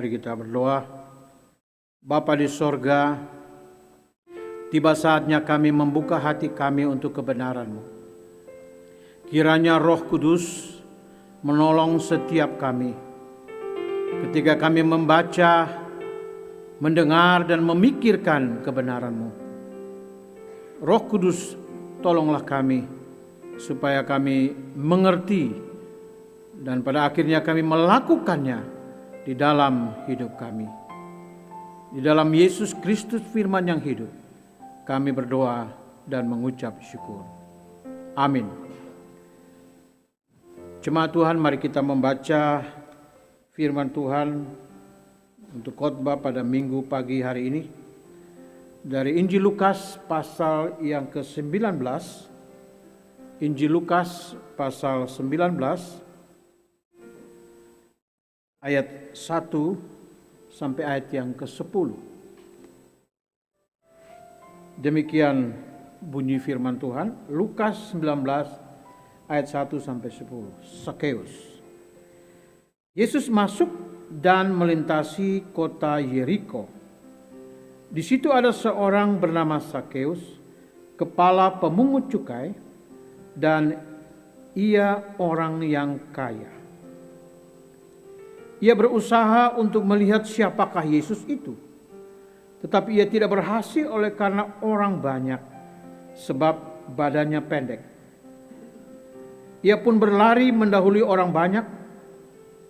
Mari kita berdoa. Bapa di sorga, tiba saatnya kami membuka hati kami untuk kebenaran-Mu. Kiranya Roh Kudus menolong setiap kami ketika kami membaca, mendengar dan memikirkan kebenaran-Mu. Roh Kudus, tolonglah kami supaya kami mengerti dan pada akhirnya kami melakukannya di dalam hidup kami. Di dalam Yesus Kristus firman yang hidup, kami berdoa dan mengucap syukur. Amin. Jemaat Tuhan, mari kita membaca firman Tuhan untuk khotbah pada minggu pagi hari ini. Dari Injil Lukas pasal yang ke-19. Injil Lukas pasal 19 ayat 1 sampai ayat yang ke-10. Demikian bunyi firman Tuhan, Lukas 19 ayat 1 sampai 10. Sakeus. Yesus masuk dan melintasi kota Yeriko. Di situ ada seorang bernama Sakeus, kepala pemungut cukai, dan ia orang yang kaya. Ia berusaha untuk melihat siapakah Yesus itu. Tetapi ia tidak berhasil oleh karena orang banyak, sebab badannya pendek. Ia pun berlari mendahului orang banyak,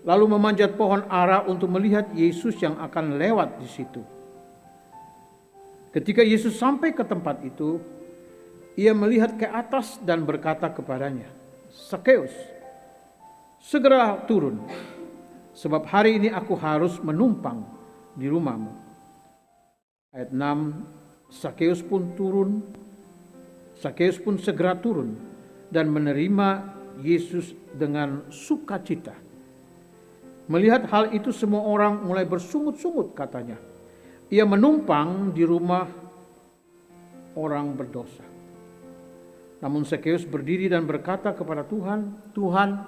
lalu memanjat pohon ara untuk melihat Yesus yang akan lewat di situ. Ketika Yesus sampai ke tempat itu, ia melihat ke atas dan berkata kepadanya, "Sakeus, segera turun, sebab hari ini aku harus menumpang di rumahmu." Ayat 6, Sakeus pun segera turun dan menerima Yesus dengan sukacita. Melihat hal itu semua orang mulai bersungut-sungut katanya, ia menumpang di rumah orang berdosa. Namun Sakeus berdiri dan berkata kepada Tuhan, "Tuhan,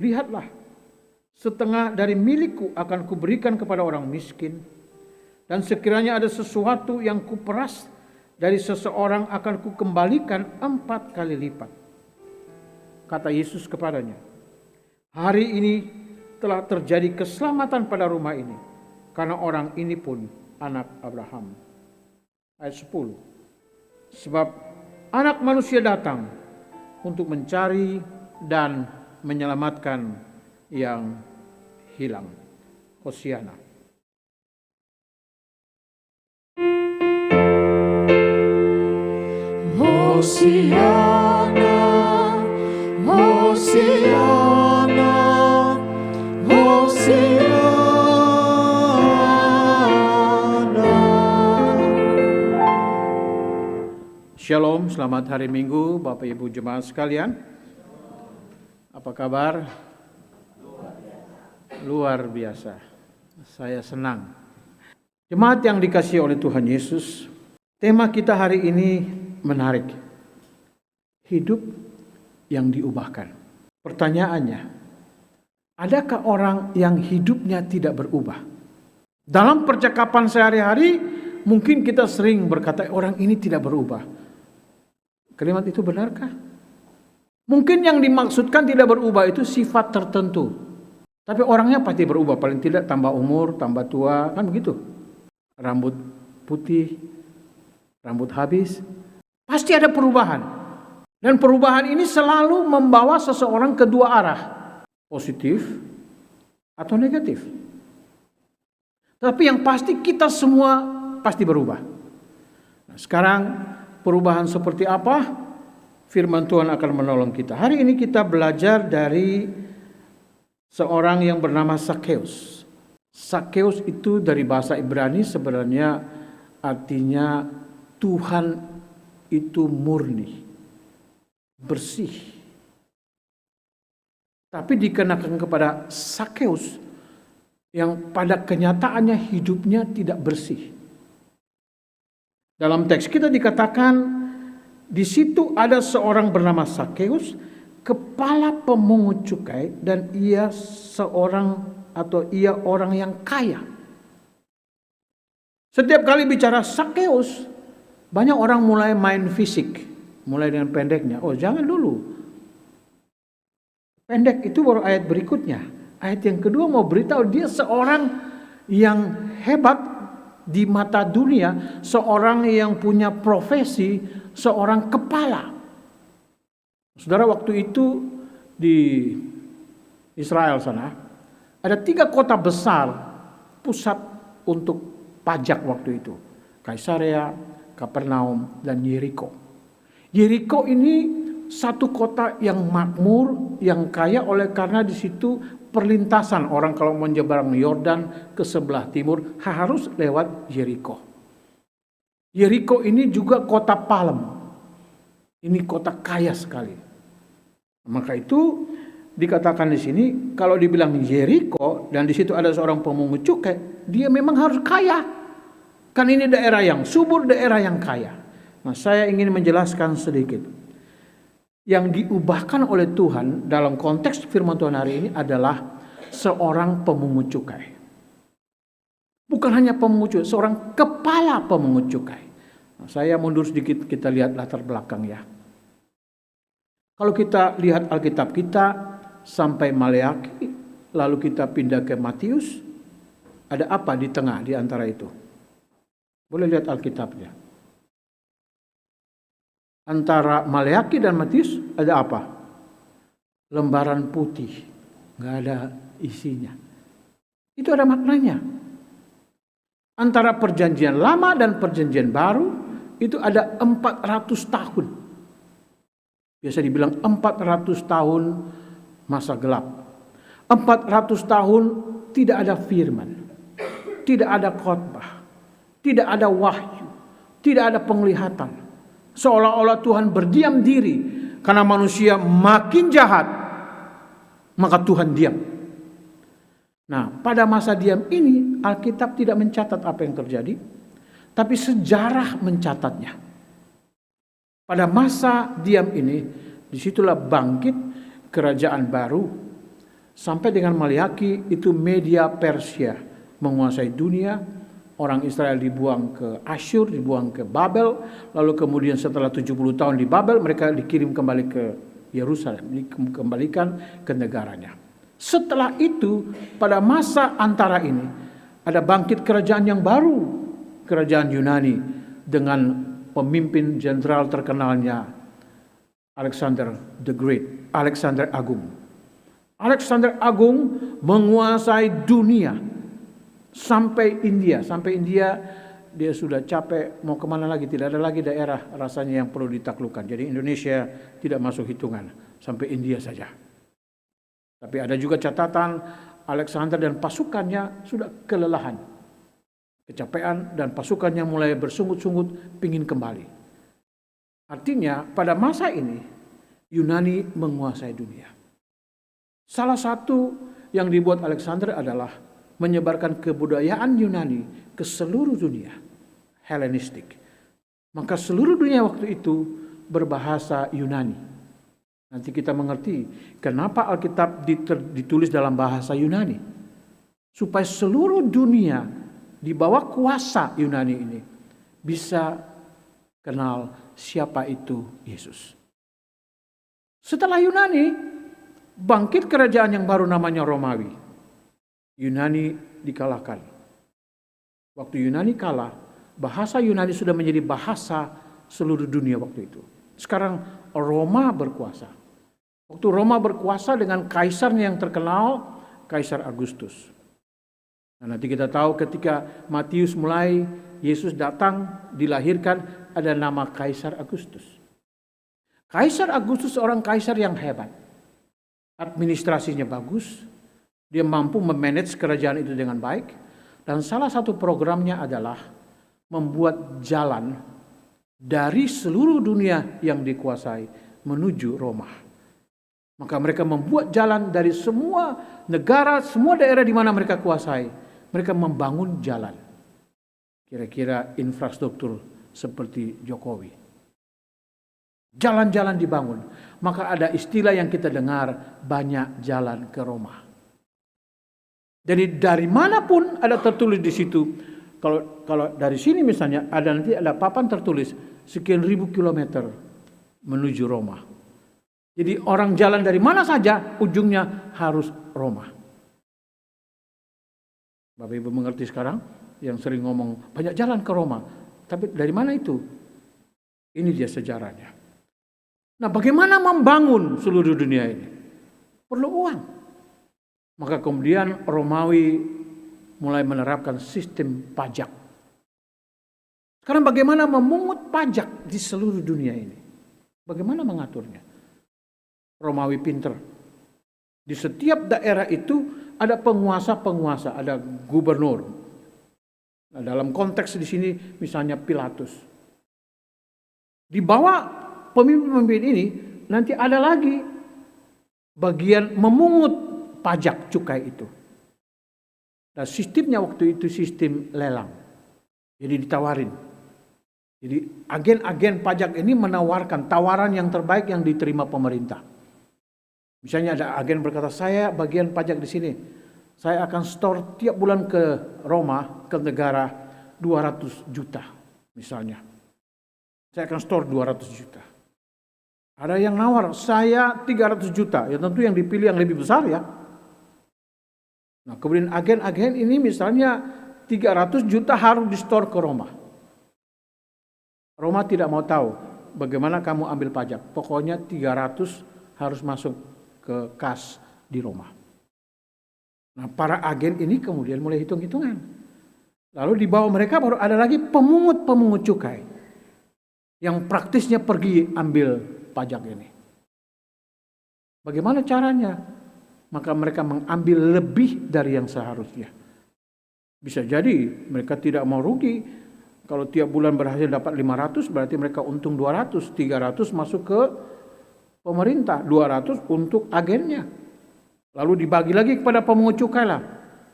lihatlah, setengah dari milikku akan kuberikan kepada orang miskin, dan sekiranya ada sesuatu yang kuperas dari seseorang akan kukembalikan 4 kali lipat." Kata Yesus kepadanya, "Hari ini telah terjadi keselamatan pada rumah ini, karena orang ini pun anak Abraham." Ayat 10, sebab Anak Manusia datang untuk mencari dan menyelamatkan yang hilang. Hosiana. Hosiana, Hosiana, Hosiana. Shalom, selamat hari Minggu Bapak Ibu jemaat sekalian. Apa kabar? Luar biasa. Saya senang. Jemaat yang dikasihi oleh Tuhan Yesus, tema kita hari ini menarik. Hidup yang diubahkan. Pertanyaannya, adakah orang yang hidupnya tidak berubah? Dalam percakapan sehari-hari, mungkin kita sering berkata orang ini tidak berubah. Kalimat itu benarkah? Mungkin yang dimaksudkan tidak berubah itu sifat tertentu. Tapi orangnya pasti berubah, paling tidak tambah umur, tambah tua, kan begitu. Rambut putih, rambut habis, pasti ada perubahan. Dan perubahan ini selalu membawa seseorang ke dua arah, positif atau negatif. Tapi yang pasti kita semua pasti berubah. Nah, sekarang perubahan seperti apa? Firman Tuhan akan menolong kita. Hari ini kita belajar dari seorang yang bernama Sakeus. Sakeus itu dari bahasa Ibrani sebenarnya artinya Tuhan itu murni, bersih. Tapi dikenakan kepada Sakeus yang pada kenyataannya hidupnya tidak bersih. Dalam teks kita dikatakan di situ ada seorang bernama Sakeus, kepala pemungut cukai, dan ia seorang atau ia orang yang kaya. Setiap kali bicara Sakeus, banyak orang mulai main fisik, mulai dengan pendeknya. Oh, jangan dulu. Pendek itu baru ayat berikutnya. Ayat yang kedua mau beritahu dia seorang yang hebat di mata dunia, seorang yang punya profesi, seorang kepala. Saudara, waktu itu di Israel sana ada 3 kota besar pusat untuk pajak waktu itu. Kaisarea, Kapernaum, dan Yeriko. Yeriko ini satu kota yang makmur, yang kaya oleh karena di situ perlintasan orang kalau mau menyeberang Yordan ke sebelah timur harus lewat Yeriko. Yeriko ini juga kota palem. Ini kota kaya sekali. Maka itu dikatakan di sini kalau dibilang Yeriko dan di situ ada seorang pemungut cukai, dia memang harus kaya. Kan ini daerah yang subur, daerah yang kaya. Nah, saya ingin menjelaskan sedikit. Yang diubahkan oleh Tuhan dalam konteks firman Tuhan hari ini adalah seorang pemungut cukai. Bukan hanya pemungut cukai, seorang kepala pemungut cukai. Nah, saya mundur sedikit, kita lihat latar belakang ya. Kalau kita lihat Alkitab kita sampai Maleaki, lalu kita pindah ke Matius, ada apa di tengah di antara itu? Boleh lihat Alkitabnya. Antara Maleaki dan Matius ada apa? Lembaran putih, nggak ada isinya. Itu ada maknanya. Antara perjanjian lama dan perjanjian baru itu ada 400 tahun. Biasa dibilang 400 tahun masa gelap. 400 tahun tidak ada firman. Tidak ada khotbah. Tidak ada wahyu, tidak ada penglihatan. Seolah-olah Tuhan berdiam diri karena manusia makin jahat, maka Tuhan diam. Nah, pada masa diam ini Alkitab tidak mencatat apa yang terjadi, tapi sejarah mencatatnya. Pada masa diam ini, disitulah bangkit kerajaan baru. Sampai dengan Maleaki itu Media Persia menguasai dunia. Orang Israel dibuang ke Asyur, dibuang ke Babel, lalu kemudian setelah 70 tahun di Babel, mereka dikirim kembali ke Yerusalem, dikembalikan ke negaranya. Setelah itu, pada masa antara ini, ada bangkit kerajaan yang baru, kerajaan Yunani, dengan pemimpin jenderal terkenalnya Alexander the Great, Alexander Agung. Alexander Agung menguasai dunia. Sampai India dia sudah capek, mau kemana lagi, tidak ada lagi daerah rasanya yang perlu ditaklukkan. Jadi Indonesia tidak masuk hitungan, sampai India saja. Tapi ada juga catatan Alexander dan pasukannya sudah kelelahan, kecapean, dan pasukannya mulai bersungut-sungut pingin kembali. Artinya pada masa ini Yunani menguasai dunia. Salah satu yang dibuat Alexander adalah menyebarkan kebudayaan Yunani ke seluruh dunia, Helenistik. Maka seluruh dunia waktu itu berbahasa Yunani. Nanti kita mengerti kenapa Alkitab ditulis dalam bahasa Yunani. Supaya seluruh dunia di bawah kuasa Yunani ini bisa kenal siapa itu Yesus. Setelah Yunani, bangkit kerajaan yang baru namanya Romawi. Yunani dikalahkan. Waktu Yunani kalah, bahasa Yunani sudah menjadi bahasa seluruh dunia waktu itu. Sekarang Roma berkuasa. Waktu Roma berkuasa dengan kaisarnya yang terkenal, Kaisar Agustus. Nah, nanti kita tahu ketika Matius mulai, Yesus datang, dilahirkan, ada nama Kaisar Agustus. Kaisar Agustus seorang kaisar yang hebat. Administrasinya bagus. Dia mampu memanage kerajaan itu dengan baik. Dan salah satu programnya adalah membuat jalan dari seluruh dunia yang dikuasai menuju Roma. Maka mereka membuat jalan dari semua negara, semua daerah di mana mereka kuasai. Mereka membangun jalan. Kira-kira infrastruktur seperti Jokowi. Jalan-jalan dibangun. Maka ada istilah yang kita dengar, banyak jalan ke Roma. Jadi dari manapun ada tertulis di situ. Kalau dari sini misalnya nanti ada papan tertulis sekian ribu kilometer menuju Roma. Jadi orang jalan dari mana saja ujungnya harus Roma. Bapak Ibu mengerti sekarang? Yang sering ngomong banyak jalan ke Roma. Tapi dari mana itu? Ini dia sejarahnya. Nah, bagaimana membangun seluruh dunia ini? Perlu uang. Maka kemudian Romawi mulai menerapkan sistem pajak. Sekarang bagaimana memungut pajak di seluruh dunia ini? Bagaimana mengaturnya? Romawi pinter. Di setiap daerah itu ada penguasa-penguasa, ada gubernur. Nah, dalam konteks di sini misalnya Pilatus. Di bawah pemimpin-pemimpin ini nanti ada lagi bagian memungut pajak cukai itu. Nah, sistemnya waktu itu sistem lelang. Jadi ditawarin. Jadi agen-agen pajak ini menawarkan tawaran yang terbaik yang diterima pemerintah. Misalnya ada agen berkata, saya bagian pajak di sini. Saya akan store tiap bulan ke Roma, ke negara 200 juta misalnya. Saya akan store 200 juta. Ada yang nawar, saya 300 juta. Ya tentu yang dipilih yang lebih besar ya. Nah, kemudian agen-agen ini misalnya 300 juta harus di store ke Roma. Roma tidak mau tahu bagaimana kamu ambil pajak. Pokoknya 300 harus masuk ke kas di Roma. Nah, para agen ini kemudian mulai hitung-hitungan. Lalu di bawah mereka baru ada lagi pemungut-pemungut cukai. Yang praktisnya pergi ambil pajak ini. Bagaimana caranya? Maka mereka mengambil lebih dari yang seharusnya. Bisa jadi mereka tidak mau rugi. Kalau tiap bulan berhasil dapat 500 berarti mereka untung 200. 300 masuk ke pemerintah. 200 untuk agennya. Lalu dibagi lagi kepada pemungut cukai lah.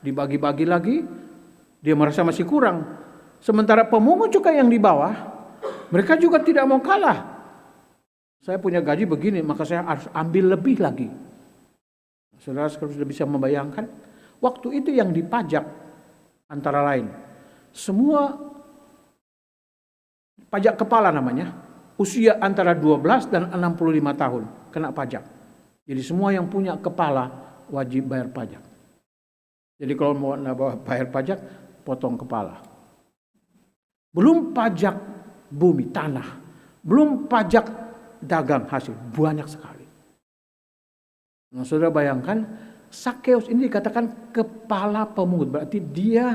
Dibagi-bagi lagi. Dia merasa masih kurang. Sementara pemungut cukai yang di bawah, mereka juga tidak mau kalah. Saya punya gaji begini, maka saya harus ambil lebih lagi. Saudara sudah bisa membayangkan, waktu itu yang dipajak antara lain, semua pajak kepala namanya, usia antara 12 dan 65 tahun kena pajak. Jadi semua yang punya kepala wajib bayar pajak. Jadi kalau mau bayar pajak, potong kepala. Belum pajak bumi, tanah. Belum pajak dagang hasil, banyak sekali. Nah, saudara bayangkan, Sakeus ini dikatakan kepala pemungut, berarti dia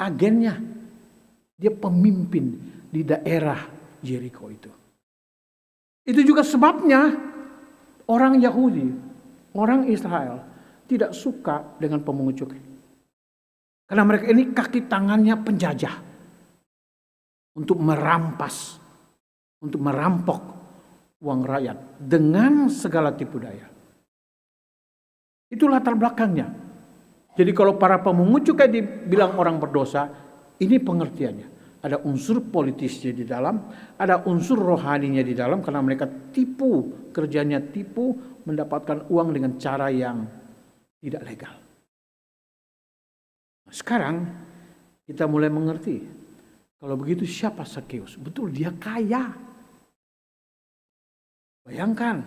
agennya, dia pemimpin di daerah Jericho itu. Itu juga sebabnya orang Yahudi, orang Israel tidak suka dengan pemungut cukai. Karena mereka ini kaki tangannya penjajah untuk merampas, untuk merampok uang rakyat dengan segala tipu daya. Itu latar belakangnya. Jadi kalau para pemungut cukai dibilang orang berdosa, ini pengertiannya. Ada unsur politisnya di dalam, ada unsur rohaninya di dalam karena mereka tipu, kerjanya tipu, mendapatkan uang dengan cara yang tidak legal. Sekarang kita mulai mengerti. Kalau begitu siapa Sakeus? Betul, dia kaya. Bayangkan,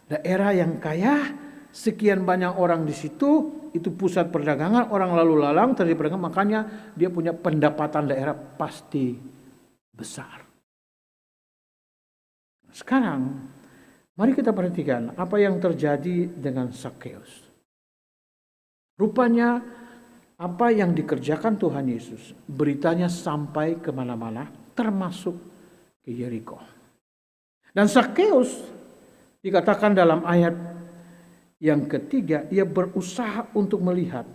daerah yang kaya, sekian banyak orang di situ, itu pusat perdagangan, orang lalu lalang terjadi perdagangan, makanya dia punya pendapatan daerah pasti besar. Sekarang, mari kita perhatikan apa yang terjadi dengan Sakeus. Rupanya apa yang dikerjakan Tuhan Yesus, beritanya sampai kemana-mana, termasuk ke Yeriko. Dan Sakeus dikatakan dalam ayat yang ketiga, ia berusaha untuk melihat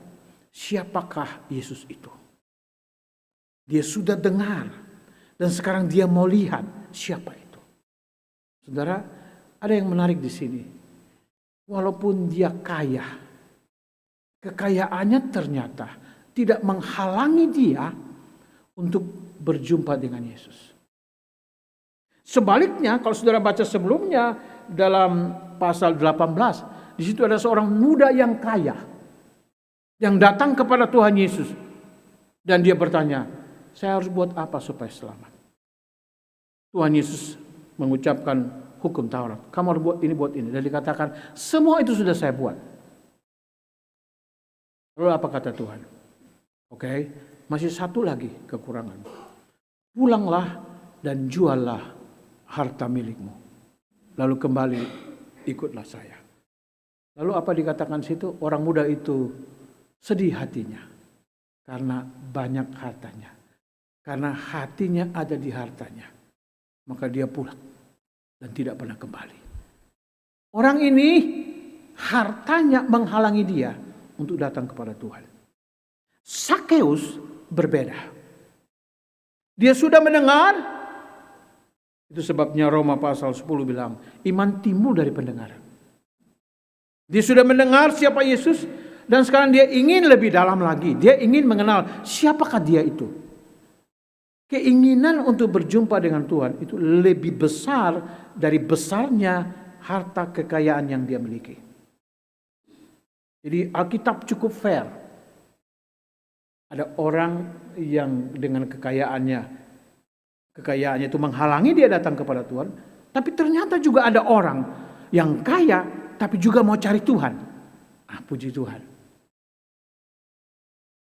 siapakah Yesus itu. Dia sudah dengar dan sekarang dia mau lihat siapa itu. Saudara, ada yang menarik di sini. Walaupun dia kaya, kekayaannya ternyata tidak menghalangi dia untuk berjumpa dengan Yesus. Sebaliknya, kalau saudara baca sebelumnya dalam pasal 18, di situ ada seorang muda yang kaya. yang datang kepada Tuhan Yesus. Dan dia bertanya, saya harus buat apa supaya selamat? Tuhan Yesus mengucapkan hukum Taurat. Kamu harus buat ini. Dan dikatakan, semua itu sudah saya buat. Lalu apa kata Tuhan? Oke, masih satu lagi kekurangan. Pulanglah dan juallah harta milikmu. Lalu kembali ikutlah saya. Lalu apa dikatakan situ? Orang muda itu sedih hatinya karena banyak hartanya. Karena hatinya ada di hartanya. Maka dia pulang dan tidak pernah kembali. Orang ini hartanya menghalangi dia untuk datang kepada Tuhan. Sakeus berbeda. Dia sudah mendengar. Itu sebabnya Roma pasal 10 bilang, iman timbul dari pendengaran. Dia sudah mendengar siapa Yesus, dan sekarang dia ingin lebih dalam lagi. Dia ingin mengenal siapakah dia itu. Keinginan untuk berjumpa dengan Tuhan itu lebih besar dari besarnya harta kekayaan yang dia miliki. Jadi Alkitab cukup fair. Ada orang yang dengan kekayaannya itu menghalangi dia datang kepada Tuhan. Tapi ternyata juga ada orang yang kaya tapi juga mau cari Tuhan. Puji Tuhan.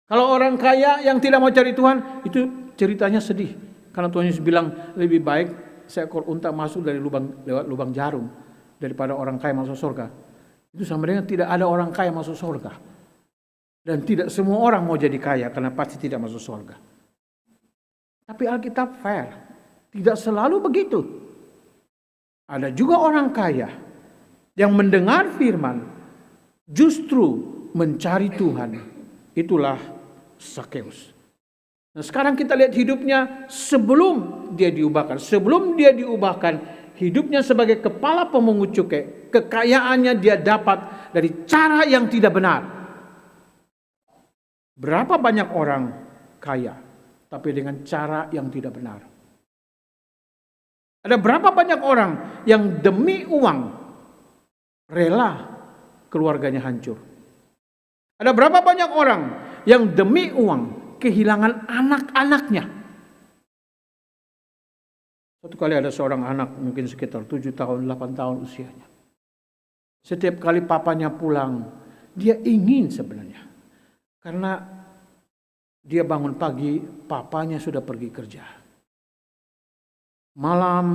Kalau orang kaya yang tidak mau cari Tuhan, itu ceritanya sedih. Karena Tuhan Yesus bilang, lebih baik seekor unta masuk dari lewat lubang jarum daripada orang kaya masuk surga. Itu sama dengan tidak ada orang kaya masuk surga. Dan tidak semua orang mau jadi kaya karena pasti tidak masuk surga. Tapi Alkitab fair. Tidak selalu begitu. Ada juga orang kaya yang mendengar firman justru mencari Tuhan. Itulah Sakeus. Nah, sekarang kita lihat hidupnya sebelum dia diubahkan. Sebelum dia diubahkan, hidupnya sebagai kepala pemungut cukai, kekayaannya dia dapat dari cara yang tidak benar. Berapa banyak orang kaya tapi dengan cara yang tidak benar? Ada berapa banyak orang yang demi uang rela keluarganya hancur? Ada berapa banyak orang yang demi uang kehilangan anak-anaknya? Suatu kali ada seorang anak mungkin sekitar 7 tahun, 8 tahun usianya. Setiap kali papanya pulang, dia ingin sebenarnya. Karena dia bangun pagi, papanya sudah pergi kerja. Malam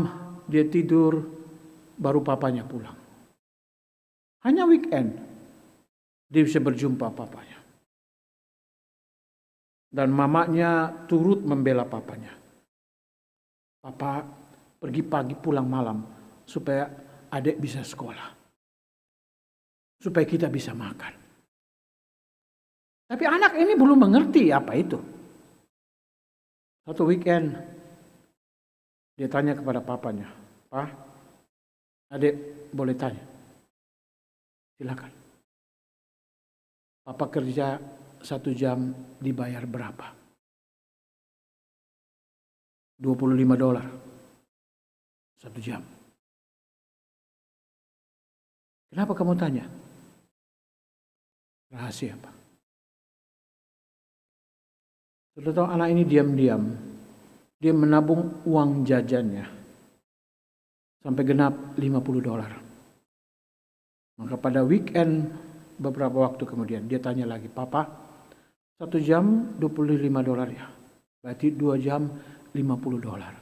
dia tidur, baru papanya pulang. Hanya weekend dia bisa berjumpa papanya. Dan mamanya turut membela papanya. Papa pergi pagi pulang malam supaya adik bisa sekolah. Supaya kita bisa makan. Tapi anak ini belum mengerti apa itu. Satu weekend dia tanya kepada papanya, "Pak, adik boleh tanya?" Silakan. Papa kerja 1 jam dibayar berapa? $25 1 jam. Kenapa kamu tanya? Rahasia, Pak. Sudah tahu anak ini diam-diam. Dia menabung uang jajannya. Sampai genap $50. Maka pada weekend beberapa waktu kemudian dia tanya lagi, "Papa, 1 jam $25 ya? Berarti 2 jam $50.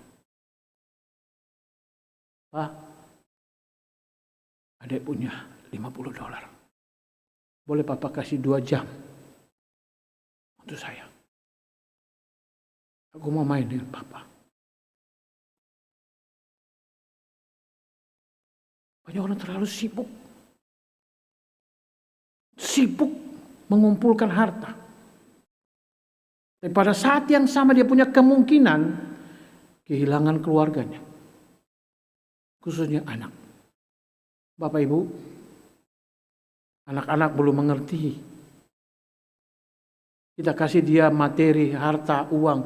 Pak, adik punya $50. Boleh Papa kasih 2 jam untuk saya? Aku mau main dengan Papa." Banyak orang terlalu sibuk mengumpulkan harta. Dan pada saat yang sama dia punya kemungkinan kehilangan keluarganya. Khususnya anak. Bapak Ibu, anak-anak belum mengerti. Kita kasih dia materi, harta, uang.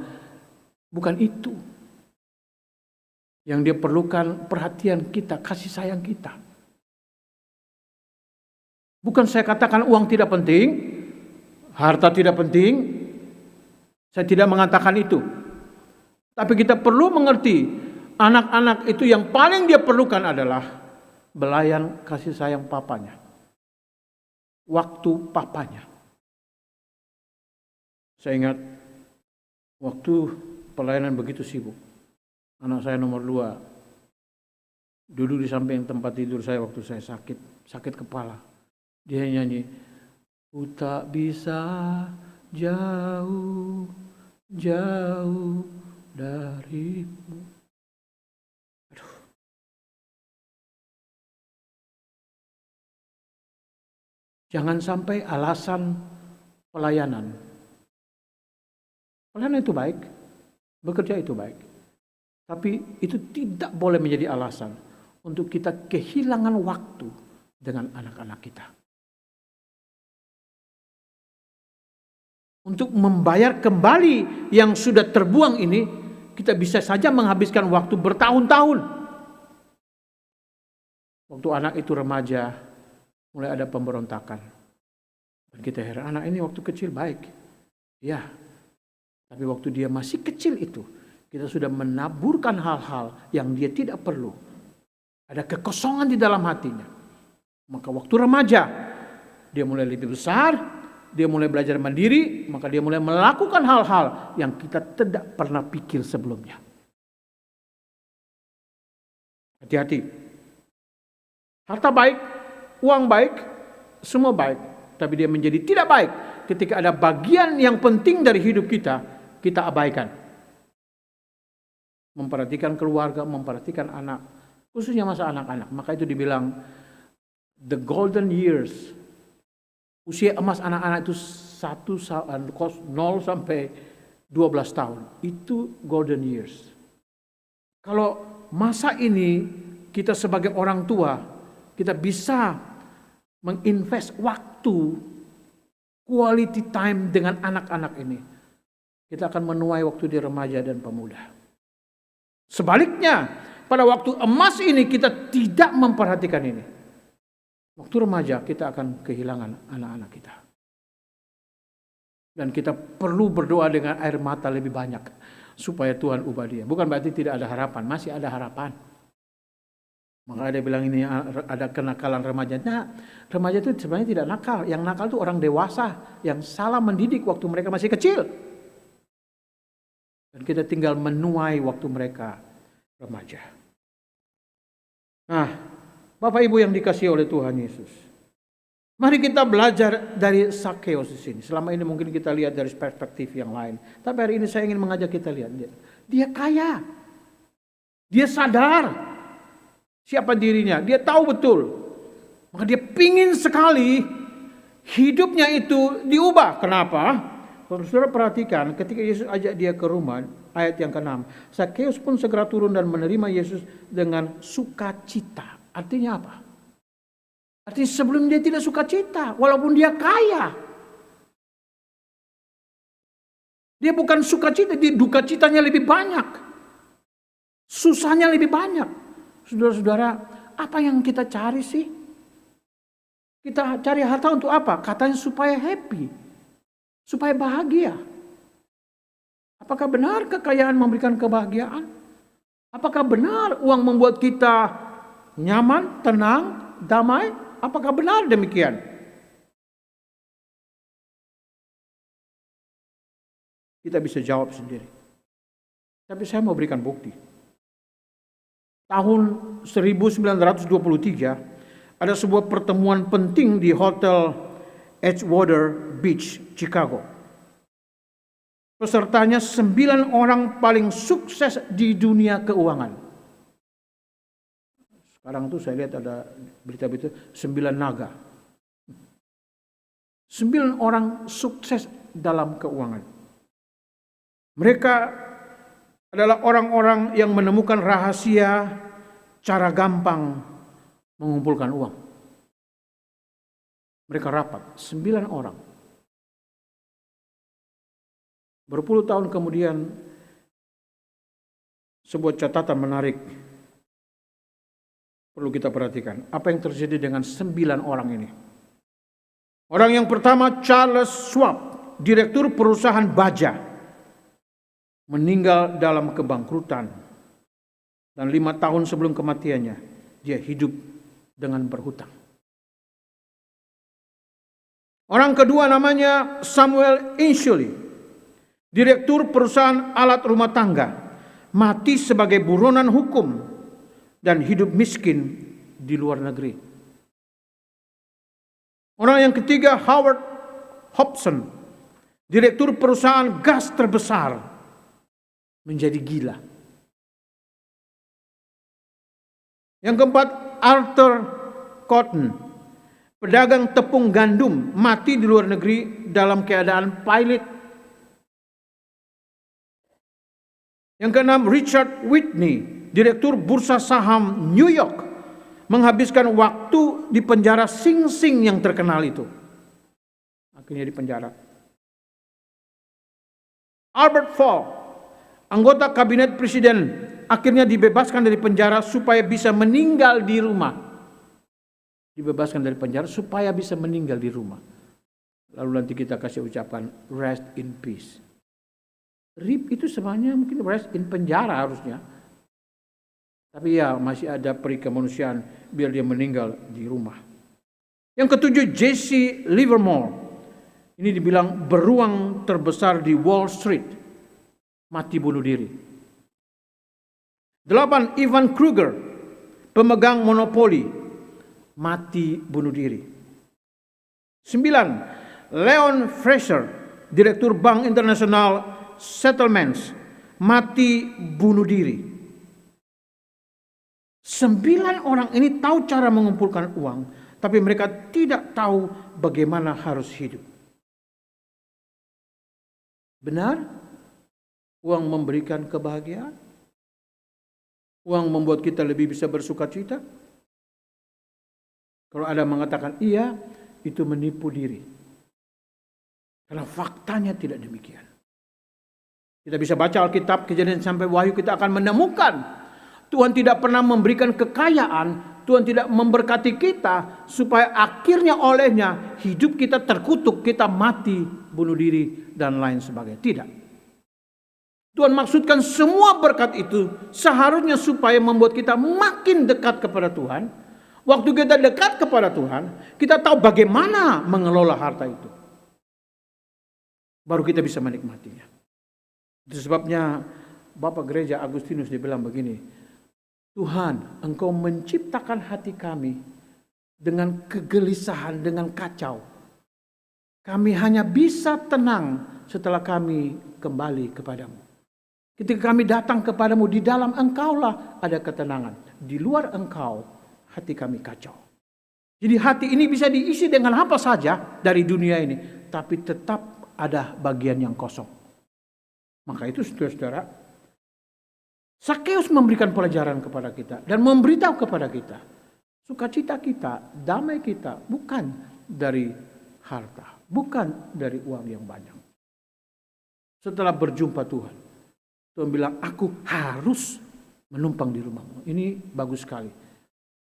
Bukan itu. Yang dia perlukan perhatian kita, kasih sayang kita. Bukan saya katakan uang tidak penting. Harta tidak penting, saya tidak mengatakan itu. Tapi kita perlu mengerti, anak-anak itu yang paling dia perlukan adalah belayan kasih sayang papanya. Waktu papanya. Saya ingat waktu pelayanan begitu sibuk. Anak saya nomor 2 duduk di samping tempat tidur saya waktu saya sakit kepala. Dia nyanyi, "Ku tak bisa jauh darimu." Aduh. Jangan sampai alasan pelayanan. Pelayanan itu baik, bekerja itu baik. Tapi itu tidak boleh menjadi alasan untuk kita kehilangan waktu dengan anak-anak kita. Untuk membayar kembali yang sudah terbuang ini, kita bisa saja menghabiskan waktu bertahun-tahun. Waktu anak itu remaja, mulai ada pemberontakan. Dan kita heran, anak ini waktu kecil baik. Ya, tapi waktu dia masih kecil itu, kita sudah menaburkan hal-hal yang dia tidak perlu. Ada kekosongan di dalam hatinya. Maka waktu remaja, dia mulai lebih besar, dia mulai belajar mandiri, maka dia mulai melakukan hal-hal yang kita tidak pernah pikir sebelumnya. Hati-hati. Harta baik, uang baik, semua baik. Tapi dia menjadi tidak baik ketika ada bagian yang penting dari hidup kita abaikan. Memperhatikan keluarga, memperhatikan anak, khususnya masa anak-anak. Maka itu dibilang the golden years. Usia emas anak-anak itu 0 sampai 12 tahun. Itu golden years. Kalau masa ini kita sebagai orang tua, kita bisa menginvest waktu, quality time dengan anak-anak ini. Kita akan menuai waktu di remaja dan pemuda. Sebaliknya, pada waktu emas ini kita tidak memperhatikan ini. Waktu remaja kita akan kehilangan anak-anak kita. Dan kita perlu berdoa dengan air mata lebih banyak supaya Tuhan ubah dia. Bukan berarti tidak ada harapan, masih ada harapan. Maka ada bilang ini ada kenakalan remaja. Nah, remaja itu sebenarnya tidak nakal. Yang nakal itu orang dewasa yang salah mendidik waktu mereka masih kecil. Dan kita tinggal menuai waktu mereka remaja. Nah, Bapak Ibu yang dikasihi oleh Tuhan Yesus. Mari kita belajar dari Zakheus di sini. Selama ini mungkin kita lihat dari perspektif yang lain. Tapi hari ini saya ingin mengajak kita lihat. Dia kaya. Dia sadar siapa dirinya. Dia tahu betul. Maka dia pingin sekali hidupnya itu diubah. Kenapa? Kalau saudara perhatikan ketika Yesus ajak dia ke rumah, ayat yang ke-6. Zakheus pun segera turun dan menerima Yesus dengan sukacita. Artinya apa? Artinya sebelum dia tidak sukacita, walaupun dia kaya. Dia bukan sukacita, dia duka citanya lebih banyak. Susahnya lebih banyak. Saudara-saudara, apa yang kita cari sih? Kita cari harta untuk apa? Katanya supaya happy. Supaya bahagia. Apakah benar kekayaan memberikan kebahagiaan? Apakah benar uang membuat kita nyaman, tenang, damai? Apakah benar demikian? Kita bisa jawab sendiri. Tapi saya mau berikan bukti. Tahun 1923 ada sebuah pertemuan penting di Hotel Edgewater Beach, Chicago. Pesertanya 9 orang paling sukses di dunia keuangan. Sekarang tuh saya lihat ada berita-berita 9 naga. 9 orang sukses dalam keuangan. Mereka adalah orang-orang yang menemukan rahasia cara gampang mengumpulkan uang. Mereka rapat, 9 orang. Berpuluh tahun kemudian, sebuah catatan menarik perlu kita perhatikan. Apa yang terjadi dengan 9 orang ini? Orang yang pertama Charles Schwab, direktur perusahaan baja, meninggal dalam kebangkrutan. Dan 5 tahun sebelum kematiannya, dia hidup dengan berhutang. Orang kedua namanya Samuel Insulley, direktur perusahaan alat rumah tangga, mati sebagai buronan hukum dan hidup miskin di luar negeri. Orang yang ketiga Howard Hobson, direktur perusahaan gas terbesar, menjadi gila. Yang keempat Arthur Cotton, pedagang tepung gandum, mati di luar negeri dalam keadaan pilot. Yang keenam Richard Whitney, direktur bursa saham New York, menghabiskan waktu di penjara Sing Sing yang terkenal itu. Akhirnya di penjara. Albert Fall, anggota kabinet presiden, akhirnya dibebaskan dari penjara supaya bisa meninggal di rumah. Dibebaskan dari penjara supaya bisa meninggal di rumah. Lalu nanti kita kasih ucapan rest in peace. RIP itu sebenarnya mungkin rest in penjara harusnya. Tapi ya masih ada peri kemanusiaan biar dia meninggal di rumah. Yang ketujuh Jesse Livermore. Ini dibilang beruang terbesar di Wall Street. Mati bunuh diri. 8 Ivan Kruger, pemegang monopoli, mati bunuh diri. 9 Leon Fraser, direktur Bank International Settlements, mati bunuh diri. 9 orang ini tahu cara mengumpulkan uang, tapi mereka tidak tahu bagaimana harus hidup. Benar? Uang memberikan kebahagiaan? Uang membuat kita lebih bisa bersuka cita? Kalau ada mengatakan iya, itu menipu diri. Karena faktanya tidak demikian. Kita bisa baca Alkitab, Kejadian sampai Wahyu, kita akan menemukan Tuhan tidak pernah memberikan kekayaan, Tuhan tidak memberkati kita supaya akhirnya olehnya hidup kita terkutuk, kita mati, bunuh diri, dan lain sebagainya. Tidak. Tuhan maksudkan semua berkat itu seharusnya supaya membuat kita makin dekat kepada Tuhan. Waktu kita dekat kepada Tuhan, kita tahu bagaimana mengelola harta itu. Baru kita bisa menikmatinya. Itu sebabnya Bapak Gereja Agustinus dia bilang begini, Tuhan, Engkau menciptakan hati kami dengan kegelisahan, dengan kacau. Kami hanya bisa tenang setelah kami kembali kepadamu. Ketika kami datang kepadamu, di dalam Engkaulah ada ketenangan. Di luar Engkau, hati kami kacau. Jadi hati ini bisa diisi dengan apa saja dari dunia ini, tapi tetap ada bagian yang kosong. Maka itu saudara-saudara, Sakeus memberikan pelajaran kepada kita dan memberitahu kepada kita, sukacita kita, damai kita bukan dari harta, bukan dari uang yang banyak. Setelah berjumpa Tuhan, Tuhan bilang, aku harus menumpang di rumahmu. Ini bagus sekali.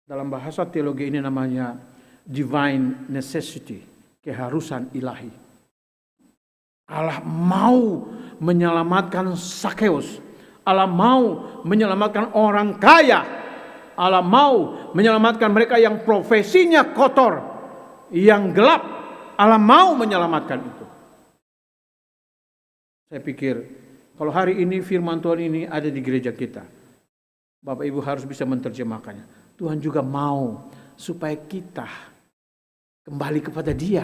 Dalam bahasa teologi ini namanya divine necessity, keharusan ilahi. Allah mau menyelamatkan Sakeus. Allah mau menyelamatkan orang kaya. Allah mau menyelamatkan mereka yang profesinya kotor, yang gelap. Allah mau menyelamatkan itu. Saya pikir kalau hari ini firman Tuhan ini ada di gereja kita, Bapak Ibu harus bisa menerjemahkannya. Tuhan juga mau supaya kita kembali kepada Dia.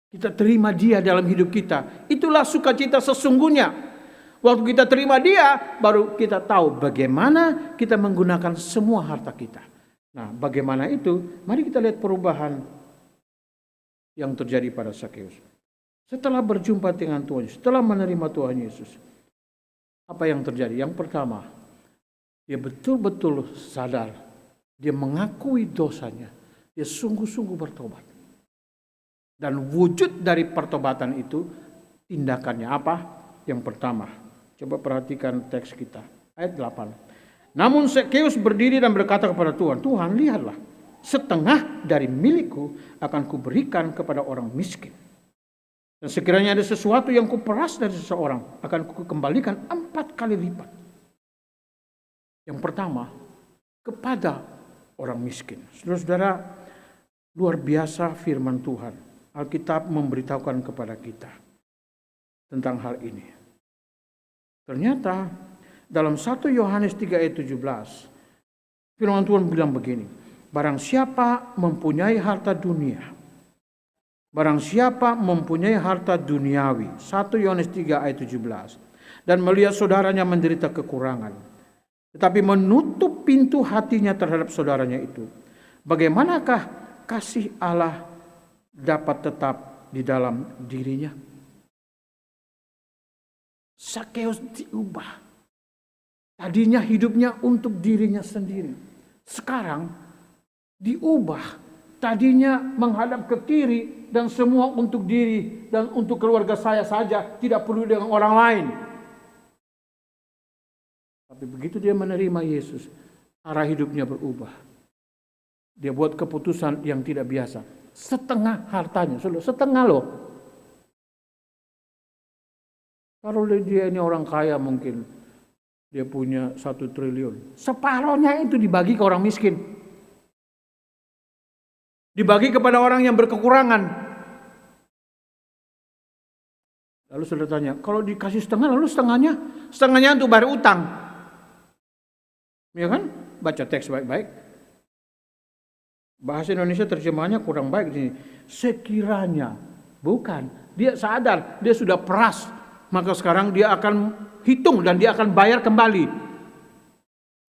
Kita terima Dia dalam hidup kita. Itulah sukacita sesungguhnya. Waktu kita terima Dia, baru kita tahu bagaimana kita menggunakan semua harta kita. Nah, bagaimana itu? Mari kita lihat perubahan yang terjadi pada Sakeus. Setelah berjumpa dengan Tuhan Yesus, setelah menerima Tuhan Yesus, apa yang terjadi? Yang pertama, dia betul-betul sadar, dia mengakui dosanya, dia sungguh-sungguh bertobat. Dan wujud dari pertobatan itu, tindakannya apa? Yang pertama, coba perhatikan teks kita, ayat 8. Namun Sakeus berdiri dan berkata kepada Tuhan, Tuhan lihatlah, setengah dari milikku akan kuberikan kepada orang miskin. Dan sekiranya ada sesuatu yang kuperas dari seseorang, akan kukembalikan 4 kali lipat. Yang pertama, kepada orang miskin. Saudara-saudara, luar biasa firman Tuhan. Alkitab memberitahukan kepada kita tentang hal ini. Ternyata dalam 1 Yohanes 3 ayat 17, firman Tuhan bilang begini, barang siapa mempunyai harta dunia, barang siapa mempunyai harta duniawi, 1 Yohanes 3 ayat 17, dan melihat saudaranya menderita kekurangan, tetapi menutup pintu hatinya terhadap saudaranya itu, bagaimanakah kasih Allah dapat tetap di dalam dirinya? Sakeus diubah. Tadinya hidupnya untuk dirinya sendiri. Sekarang diubah. Tadinya menghadap ke kiri dan semua untuk diri dan untuk keluarga saya saja, tidak perlu dengan orang lain. Tapi begitu dia menerima Yesus, arah hidupnya berubah. Dia buat keputusan yang tidak biasa. Setengah hartanya, setengah loh. Kalau dia ini orang kaya mungkin dia punya 1 triliun. Separohnya itu dibagi ke orang miskin. Dibagi kepada orang yang berkekurangan. Lalu saudara tanya, kalau dikasih setengah, lalu setengahnya untuk bayar utang. Ya kan? Baca teks baik-baik. Bahasa Indonesia terjemahannya kurang baik di sini. Sekiranya, bukan. Dia sadar, dia sudah peras. Maka sekarang dia akan hitung dan dia akan bayar kembali.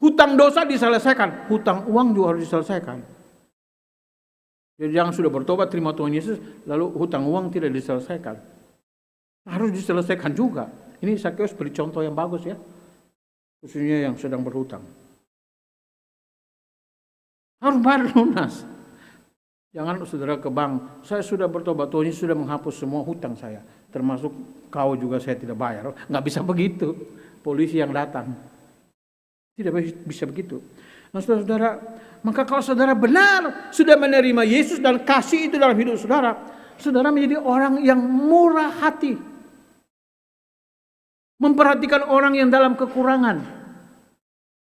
Hutang dosa diselesaikan, hutang uang juga harus diselesaikan. Jadi jangan sudah bertobat terima Tuhan Yesus, lalu hutang uang tidak diselesaikan. Harus diselesaikan juga. Ini Sakeus beri contoh yang bagus ya. Khususnya yang sedang berhutang. Harus bayar lunas. Jangan saudara ke bank, saya sudah bertobat, Tuhan Yesus sudah menghapus semua hutang saya. Termasuk kau juga saya tidak bayar. Nggak bisa begitu. Polisi yang datang. Tidak bisa begitu. Nah saudara, maka kalau saudara benar sudah menerima Yesus dan kasih itu dalam hidup saudara, saudara menjadi orang yang murah hati. Memperhatikan orang yang dalam kekurangan.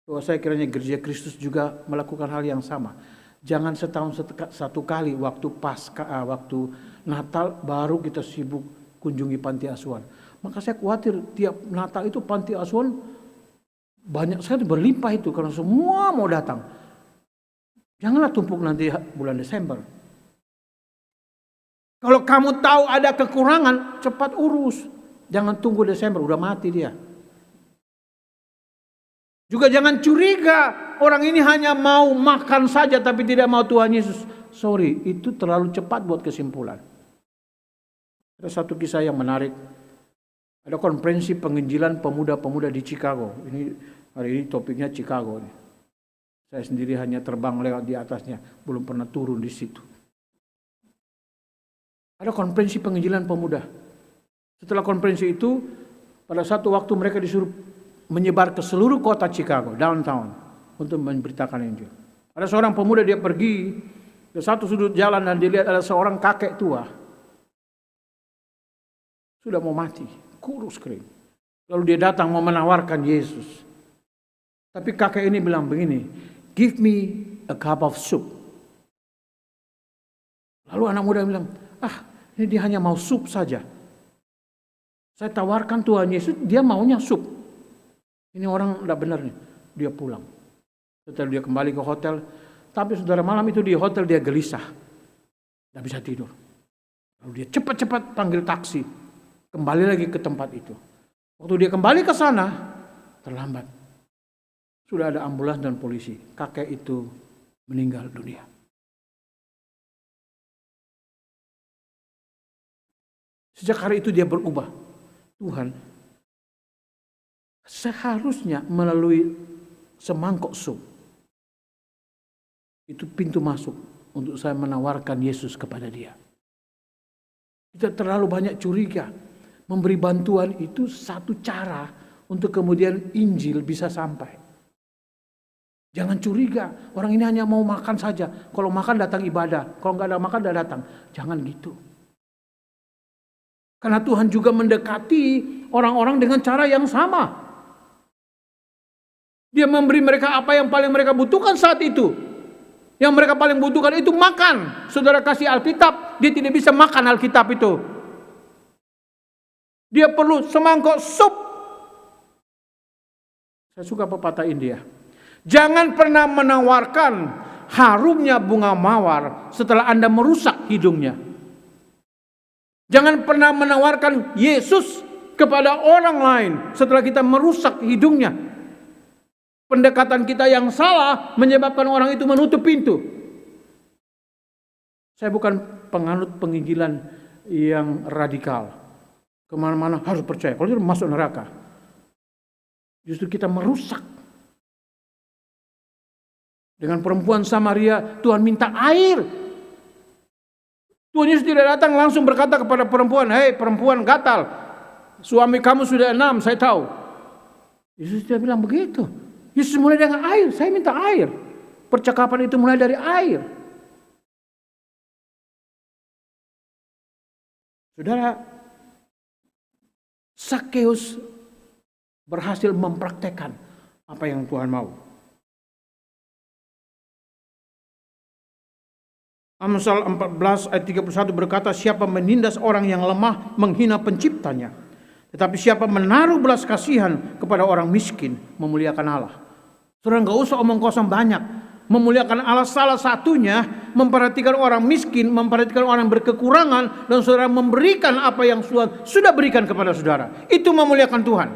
Bahwa saya kiranya gereja Kristus juga melakukan hal yang sama. Jangan setahun satu kali waktu Paskah, waktu Natal baru kita sibuk kunjungi panti asuhan. Maka saya khawatir tiap Natal itu panti asuhan banyak sekali berlimpah itu karena semua mau datang. Janganlah tumpuk nanti bulan Desember. Kalau kamu tahu ada kekurangan, cepat urus. Jangan tunggu Desember, udah mati dia. Juga jangan curiga, orang ini hanya mau makan saja tapi tidak mau Tuhan Yesus. Sorry, itu terlalu cepat buat kesimpulan. Ada satu kisah yang menarik. Ada konferensi penginjilan pemuda-pemuda di Chicago. Hari ini topiknya Chicago. Saya sendiri hanya terbang lewat di atasnya, belum pernah turun di situ. Ada konferensi penginjilan pemuda. Setelah konferensi itu, pada satu waktu mereka disuruh menyebar ke seluruh kota Chicago, downtown, untuk memberitakan Injil. Ada seorang pemuda, dia pergi ke satu sudut jalan dan dilihat ada seorang kakek tua. Sudah mau mati, kurus kering. Lalu dia datang mau menawarkan Yesus. Tapi kakek ini bilang begini, give me a cup of soup. Lalu anak muda bilang, ini dia hanya mau sup saja. Saya tawarkan Tuhan Yesus, dia maunya sup. Ini orang tidak benar nih. Dia pulang. Setelah dia kembali ke hotel. Tapi saudara, malam itu di hotel dia gelisah. Tidak bisa tidur. Lalu dia cepat-cepat panggil taksi. Kembali lagi ke tempat itu. Waktu dia kembali ke sana, terlambat. Sudah ada ambulans dan polisi. Kakek itu meninggal dunia. Sejak hari itu dia berubah. Tuhan, seharusnya melalui semangkok sup. Itu pintu masuk untuk saya menawarkan Yesus kepada dia. Kita terlalu banyak curiga. Memberi bantuan itu satu cara untuk kemudian Injil bisa sampai. Jangan curiga, orang ini hanya mau makan saja. Kalau makan datang ibadah, kalau nggak ada makan nggak datang. Jangan gitu. Karena Tuhan juga mendekati orang-orang dengan cara yang sama. Dia memberi mereka apa yang paling mereka butuhkan saat itu. Yang mereka paling butuhkan itu makan. Saudara kasih Alkitab, dia tidak bisa makan Alkitab itu. Dia perlu semangkok sup. Saya suka pepatah India. Jangan pernah menawarkan harumnya bunga mawar setelah Anda merusak hidungnya. Jangan pernah menawarkan Yesus kepada orang lain setelah kita merusak hidungnya. Pendekatan kita yang salah menyebabkan orang itu menutup pintu. Saya bukan penganut penginjilan yang radikal. Kemana-mana harus percaya, kalau tidak masuk neraka. Justru kita merusak. Dengan perempuan Samaria, Tuhan minta air. Tuhan Yesus tidak datang langsung berkata kepada perempuan, hei perempuan gatal, suami kamu sudah 6, saya tahu. Yesus tidak bilang begitu. Yesus mulai dengan air, saya minta air. Percakapan itu mulai dari air. Saudara, Zakheus berhasil mempraktekkan apa yang Tuhan mau. Amsal 14 ayat 31 berkata, siapa menindas orang yang lemah menghina penciptanya. Tetapi siapa menaruh belas kasihan kepada orang miskin memuliakan Allah. Saudara nggak usah omong kosong banyak. Memuliakan Allah salah satunya memperhatikan orang miskin, memperhatikan orang berkekurangan, dan saudara memberikan apa yang Tuhan sudah berikan kepada saudara. Itu memuliakan Tuhan.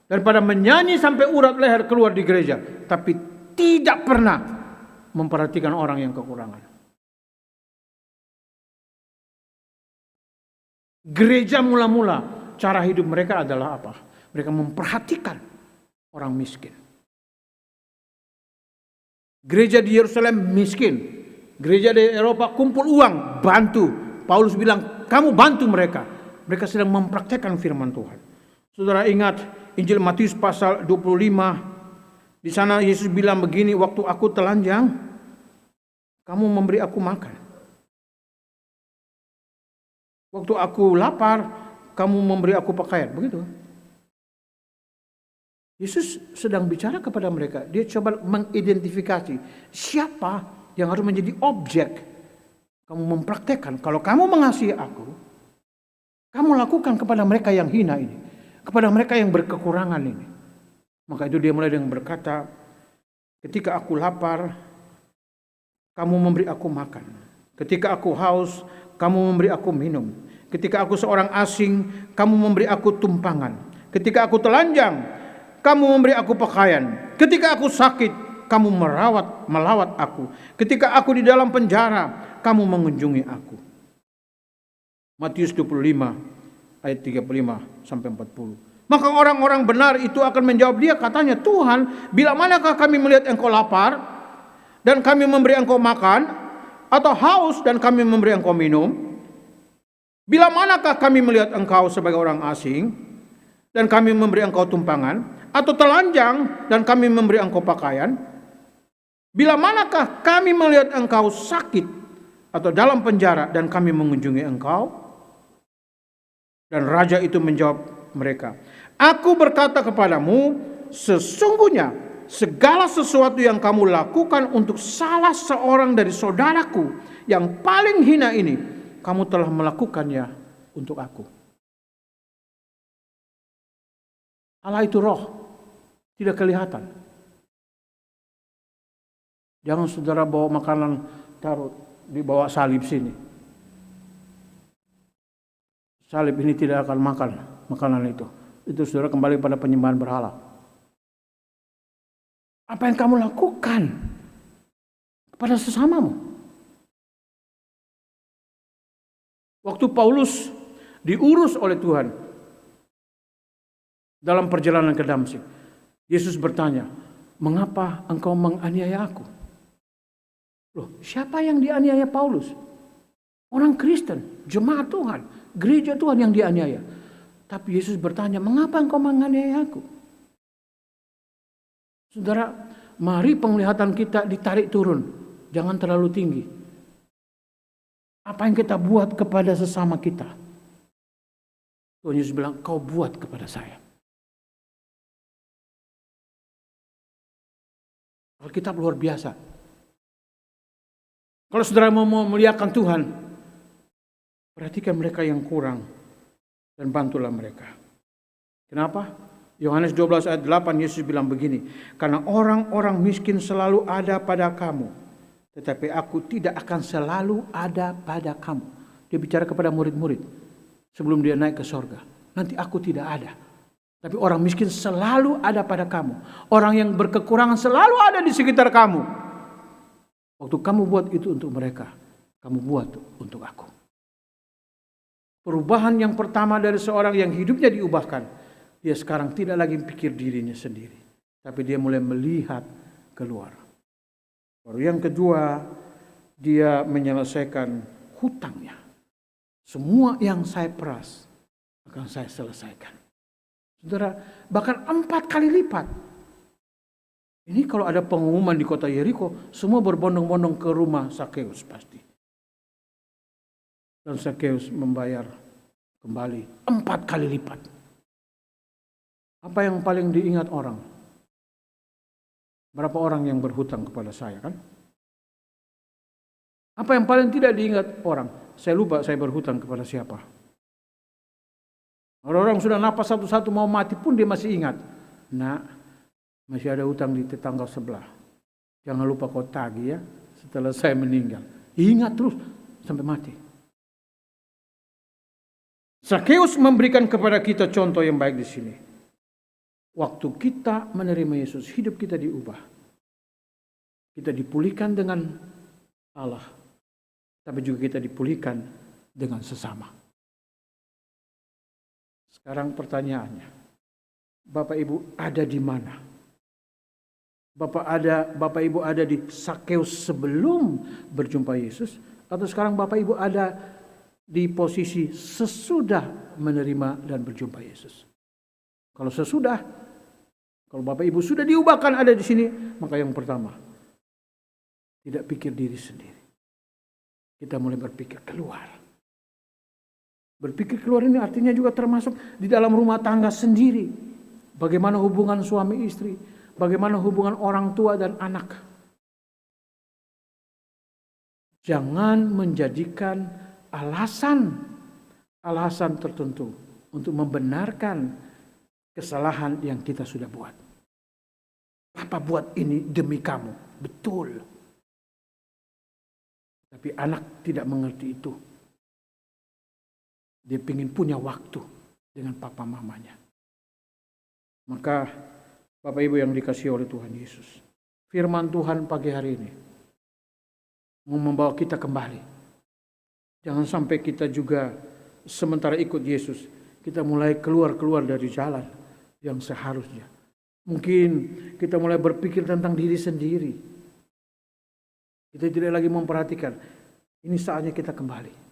Daripada menyanyi sampai urat leher keluar di gereja, tapi tidak pernah memperhatikan orang yang kekurangan. Gereja mula-mula cara hidup mereka adalah apa? Mereka memperhatikan orang miskin. Gereja di Yerusalem miskin. Gereja di Eropa kumpul uang, bantu. Paulus bilang, kamu bantu mereka. Mereka sedang mempraktekkan firman Tuhan. Saudara ingat Injil Matius pasal 25. Di sana Yesus bilang begini, waktu aku telanjang, kamu memberi aku makan. Waktu aku lapar, kamu memberi aku pakaian. Begitu. Yesus sedang bicara kepada mereka. Dia coba mengidentifikasi siapa yang harus menjadi objek. Kamu mempraktekkan. Kalau kamu mengasihi aku, kamu lakukan kepada mereka yang hina ini. Kepada mereka yang berkekurangan ini. Maka itu dia mulai dengan berkata, ketika aku lapar, kamu memberi aku makan. Ketika aku haus, kamu memberi aku minum. Ketika aku seorang asing, kamu memberi aku tumpangan. Ketika aku telanjang, kamu memberi aku pakaian. Ketika aku sakit, kamu melawat aku. Ketika aku di dalam penjara, kamu mengunjungi aku. Matius 25 ayat 35 sampai 40. Maka orang-orang benar itu akan menjawab dia, katanya, Tuhan, bila manakah kami melihat engkau lapar dan kami memberi engkau makan, atau haus dan kami memberi engkau minum? Bila manakah kami melihat engkau sebagai orang asing dan kami memberi engkau tumpangan, atau telanjang dan kami memberi engkau pakaian? Bila manakah kami melihat engkau sakit atau dalam penjara dan kami mengunjungi engkau? Dan raja itu menjawab mereka, aku berkata kepadamu, sesungguhnya segala sesuatu yang kamu lakukan untuk salah seorang dari saudaraku yang paling hina ini, kamu telah melakukannya untuk aku. Allah itu roh, tidak kelihatan. Jangan saudara bawa makanan taruh di bawah salib sini. Salib ini tidak akan makan makanan itu. Itu saudara kembali pada penyembahan berhala. Apa yang kamu lakukan kepada sesamamu? Waktu Paulus diurus oleh Tuhan dalam perjalanan ke Damsyik, Yesus bertanya, mengapa engkau menganiaya aku? Loh, siapa yang dianiaya Paulus? Orang Kristen, jemaat Tuhan, gereja Tuhan yang dianiaya. Tapi Yesus bertanya, mengapa engkau menganiaya aku? Saudara, mari penglihatan kita ditarik turun, jangan terlalu tinggi. Apa yang kita buat kepada sesama kita? Tuhan Yesus bilang, kau buat kepada saya. Alkitab luar biasa. Kalau saudara mau memuliakan Tuhan, perhatikan mereka yang kurang dan bantulah mereka. Kenapa? Yohanes 12 ayat 8 Yesus bilang begini, karena orang-orang miskin selalu ada pada kamu, tetapi aku tidak akan selalu ada pada kamu. Dia bicara kepada murid-murid sebelum dia naik ke sorga. Nanti aku tidak ada. Tapi orang miskin selalu ada pada kamu. Orang yang berkekurangan selalu ada di sekitar kamu. Waktu kamu buat itu untuk mereka, kamu buat untuk aku. Perubahan yang pertama dari seorang yang hidupnya diubahkan, dia sekarang tidak lagi pikir dirinya sendiri, tapi dia mulai melihat keluar. Baru yang kedua, dia menyelesaikan hutangnya. Semua yang saya peras akan saya selesaikan. Saudara, bahkan 4 kali lipat. Ini kalau ada pengumuman di kota Yeriko, semua berbondong-bondong ke rumah Sakeus pasti. Dan Sakeus membayar kembali 4 kali lipat. Apa yang paling diingat orang? Berapa orang yang berhutang kepada saya, kan? Apa yang paling tidak diingat orang? Saya lupa saya berhutang kepada siapa. Orang-orang sudah napas satu-satu mau mati pun dia masih ingat. Nah, masih ada hutang di tetangga sebelah. Jangan lupa kau tagih ya setelah saya meninggal. Ingat terus sampai mati. Sakeus memberikan kepada kita contoh yang baik di sini. Waktu kita menerima Yesus, hidup kita diubah. Kita dipulihkan dengan Allah, tapi juga kita dipulihkan dengan sesama. Sekarang pertanyaannya, Bapak Ibu ada di mana? Bapak Ibu ada di Sakeus sebelum berjumpa Yesus, atau sekarang Bapak Ibu ada di posisi sesudah menerima dan berjumpa Yesus? Kalau sesudah, kalau Bapak Ibu sudah diubahkan ada di sini, maka yang pertama, tidak pikir diri sendiri. Kita mulai berpikir keluar. Berpikir keluar ini artinya juga termasuk di dalam rumah tangga sendiri. Bagaimana hubungan suami istri, bagaimana hubungan orang tua dan anak. Jangan menjadikan alasan tertentu untuk membenarkan kesalahan yang kita sudah buat. Papa buat ini demi kamu, betul. Tapi anak tidak mengerti itu. Dia ingin punya waktu dengan papa mamanya. Maka Bapak Ibu yang dikasihi oleh Tuhan Yesus, firman Tuhan pagi hari ini mau membawa kita kembali. Jangan sampai kita juga sementara ikut Yesus, kita mulai keluar dari jalan yang seharusnya. Mungkin kita mulai berpikir tentang diri sendiri. Kita tidak lagi memperhatikan. Ini saatnya kita kembali.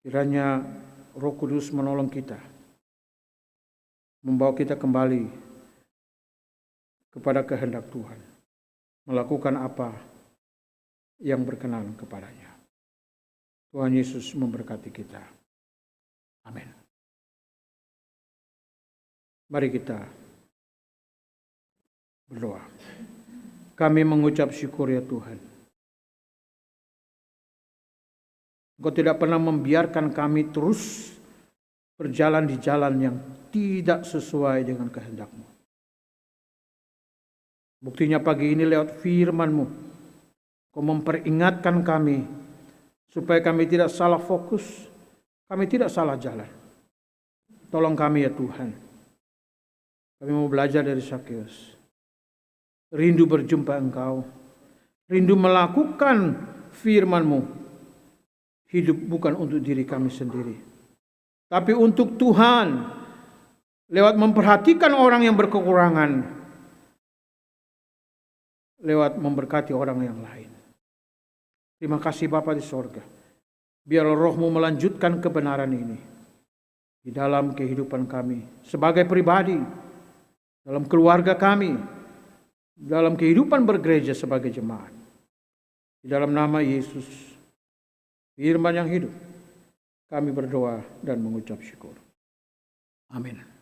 Kiranya Roh Kudus menolong kita, membawa kita kembali kepada kehendak Tuhan, melakukan apa yang berkenan kepadanya. Tuhan Yesus memberkati kita. Amin. Mari kita berdoa. Kami mengucap syukur ya Tuhan. Engkau tidak pernah membiarkan kami terus berjalan di jalan yang tidak sesuai dengan kehendak-Mu. Buktinya pagi ini lewat firman-Mu, Kau memperingatkan kami supaya kami tidak salah fokus, kami tidak salah jalan. Tolong kami ya Tuhan. Kami mau belajar dari Sakeus. Rindu berjumpa Engkau, rindu melakukan firman-Mu. Hidup bukan untuk diri kami sendiri, tapi untuk Tuhan, lewat memperhatikan orang yang berkekurangan, lewat memberkati orang yang lain. Terima kasih Bapa di sorga. Biar Roh-Mu melanjutkan kebenaran ini di dalam kehidupan kami sebagai pribadi, dalam keluarga kami, dalam kehidupan bergereja sebagai jemaat. Di dalam nama Yesus, firman yang hidup, kami berdoa dan mengucap syukur. Amin.